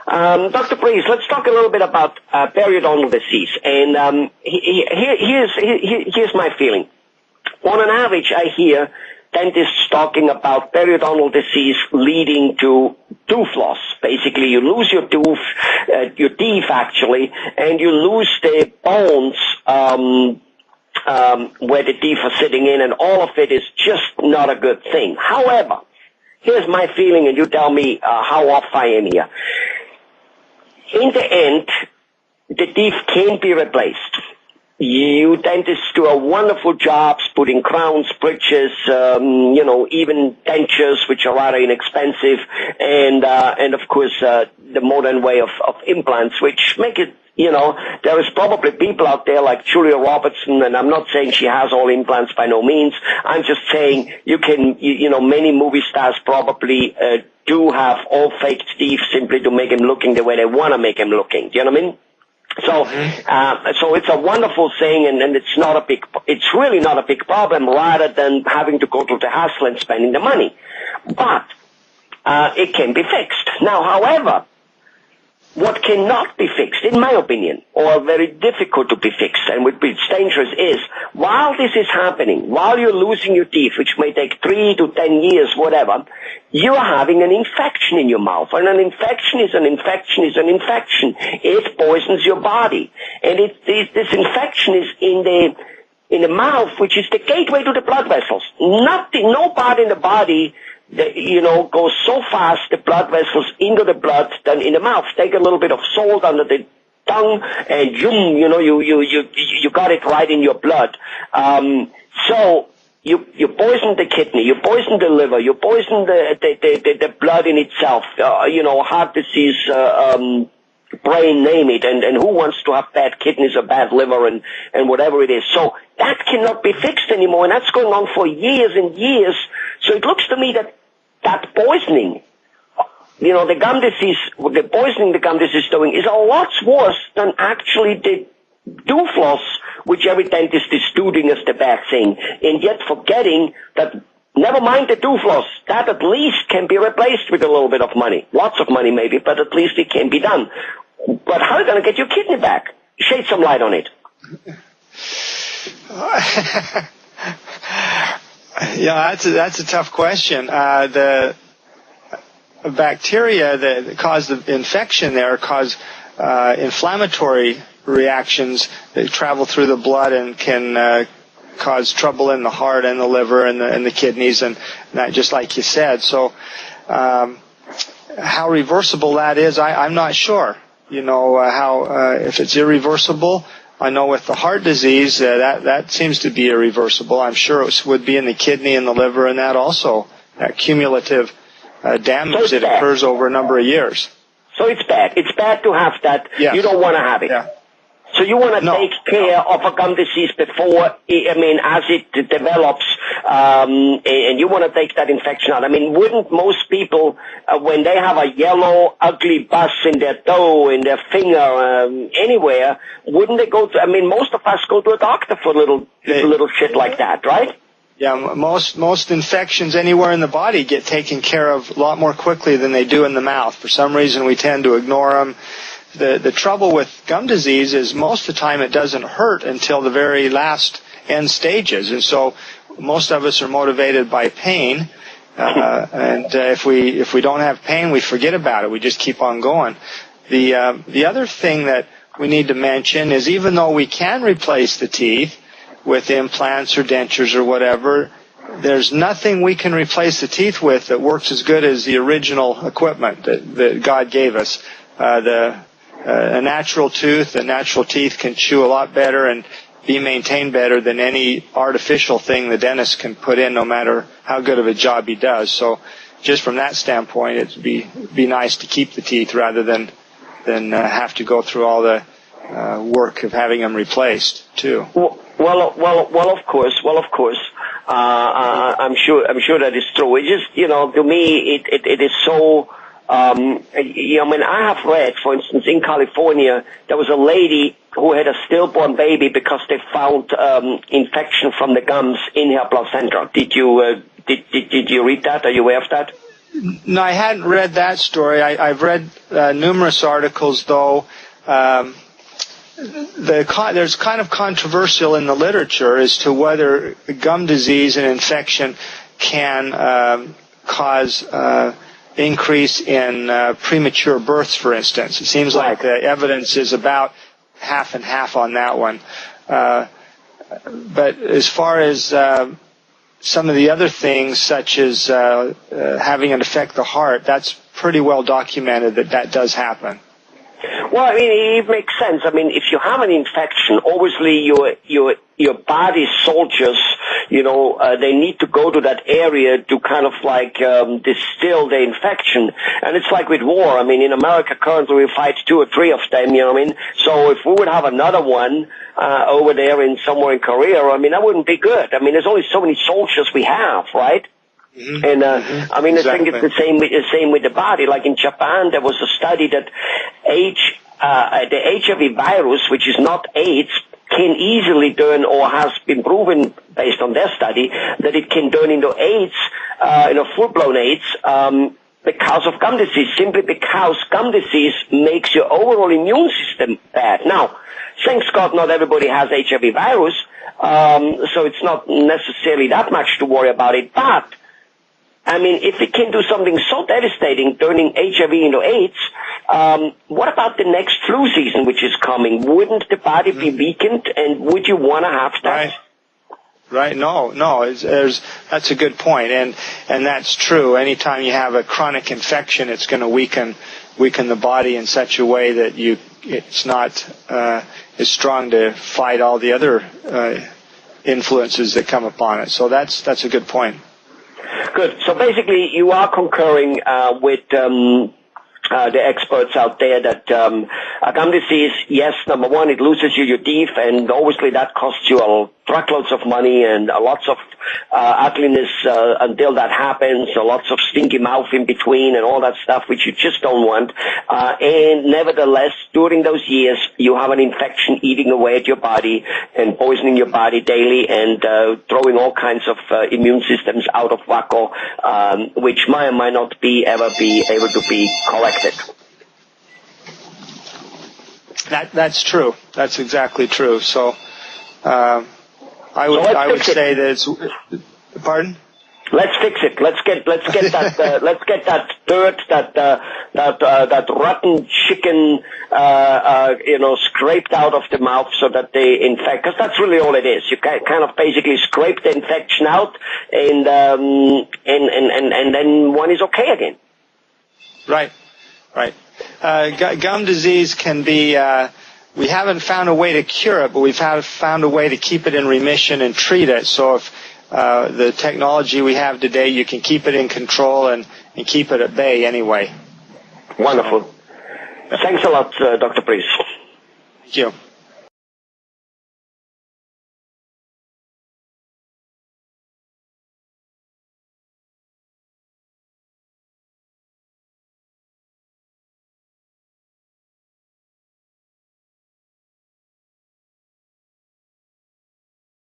Dr. Priest, let's talk a little bit about periodontal disease. And here's my feeling. On an average, I hear dentists talking about periodontal disease leading to tooth loss. Basically, you lose your teeth actually, and you lose the bones where the teeth are sitting in, and all of it is just not a good thing. However, here's my feeling, and you tell me how off I am here. In the end, the teeth can be replaced. You dentists do a wonderful job putting crowns, bridges, even dentures, which are rather inexpensive, and of course the modern way of implants, which make it. There is probably people out there like Julia Robertson, and I'm not saying she has all implants by no means. I'm just saying many movie stars probably do have all faked teeth simply to make him looking the way they want to make him looking. Do you know what I mean? So, so it's a wonderful thing, and it's really not a big problem, rather than having to go through the hassle and spending the money. But, it can be fixed. Now, however, what cannot be fixed, in my opinion, or very difficult to be fixed, and would be dangerous, is while this is happening, while you're losing your teeth, which may take 3 to 10 years, whatever, you're having an infection in your mouth. And an infection is an infection is an infection. It poisons your body. And this infection is in the mouth, which is the gateway to the blood vessels. No part in the body goes so fast, the blood vessels into the blood, than in the mouth. Take a little bit of salt under the tongue, and you got it right in your blood. So you poison the kidney, you poison the liver, you poison the blood in itself. Heart disease, brain, name it, and who wants to have bad kidneys or bad liver and whatever it is. So that cannot be fixed anymore, and that's going on for years and years. So it looks to me that poisoning, the gum disease, the poisoning the gum disease is doing is a lot worse than actually the tooth loss, which every dentist is doing as the bad thing, and yet forgetting that never mind the tooth loss, that at least can be replaced with a little bit of money. Lots of money maybe, but at least it can be done. But how are you going to get your kidney back? Shed some light on it. Yeah, that's a tough question. The bacteria that cause the infection there cause inflammatory reactions that travel through the blood and can cause trouble in the heart and the liver and the kidneys and that, just like you said. So how reversible that is, I'm not sure. If it's irreversible. I know with the heart disease, that seems to be irreversible. I'm sure it would be in the kidney and the liver, and that also, that cumulative damage that occurs over a number of years. So it's bad. It's bad to have that. Yes. You don't want to have it. Yeah. So you want to take care of a gum disease before, as it develops, and you want to take that infection out. Wouldn't most people, when they have a yellow, ugly bus in their toe, in their finger, anywhere, wouldn't they go to, most of us go to a doctor for little shit like that, right? Yeah, most infections anywhere in the body get taken care of a lot more quickly than they do in the mouth. For some reason, we tend to ignore them. The trouble with gum disease is most of the time it doesn't hurt until the very last end stages, and so most of us are motivated by pain. And if we don't have pain, we forget about it. We just keep on going. The other thing that we need to mention is, even though we can replace the teeth with implants or dentures or whatever, there's nothing we can replace the teeth with that works as good as the original equipment that God gave us. A natural tooth, a natural teeth can chew a lot better and be maintained better than any artificial thing the dentist can put in, no matter how good of a job he does. So just from that standpoint, it'd be nice to keep the teeth rather than have to go through all the work of having them replaced too. Well, of course. I'm sure that is true. It just, to me, it is so. I have read, for instance, in California, there was a lady who had a stillborn baby because they found infection from the gums in her placenta. Did you read that? Are you aware of that? No, I hadn't read that story. I've read numerous articles, though. There's kind of controversial in the literature as to whether gum disease and infection can cause increase in premature births, for instance. It seems like the evidence is about half and half on that one. But as far as some of the other things, such as having it affect the heart, that's pretty well documented that does happen. Well, I mean, it makes sense. I mean, if you have an infection, obviously your body's soldiers, they need to go to that area to kind of like distill the infection. And it's like with war. I mean, in America currently we fight 2 or 3 of them, you know what I mean? So if we would have another one over there somewhere in Korea, I mean, that wouldn't be good. I mean, there's only so many soldiers we have, right? Mm-hmm. And I mean, exactly. I think it's the same with the body. Like in Japan, there was a study that the HIV virus, which is not AIDS, can easily turn, or has been proven based on their study, that it can turn into AIDS, full-blown AIDS, because of gum disease, simply because gum disease makes your overall immune system bad. Now, thanks God, not everybody has HIV virus, so it's not necessarily that much to worry about it, but I mean, if it can do something so devastating, turning HIV into AIDS, what about the next flu season which is coming? Wouldn't the body be weakened, and would you want to have that? Right. No. That's a good point, and that's true. Anytime you have a chronic infection, it's going to weaken the body in such a way that it's not as strong to fight all the other influences that come upon it. So that's a good point. Good. So basically, you are concurring with the experts out there that gum disease, yes, number one, it loses you your teeth, and obviously that costs you truckloads of money and lots of ugliness until that happens, lots of stinky mouth in between and all that stuff which you just don't want. And nevertheless, during those years, you have an infection eating away at your body and poisoning your body daily and throwing all kinds of immune systems out of wacko, which might or might not ever be able to be corrected. That's true. That's exactly true. So I would say that it's. Pardon? Let's fix it. Let's get that let's get that dirt, that rotten chicken scraped out of the mouth so that they infect, because that's really all it is. You kind of basically scrape the infection out and then one is okay again. Right. Gum disease can be we haven't found a way to cure it, but we've found a way to keep it in remission and treat it. So if the technology we have today, you can keep it in control and keep it at bay anyway. Wonderful. Thanks a lot, Dr. Priest. Thank you.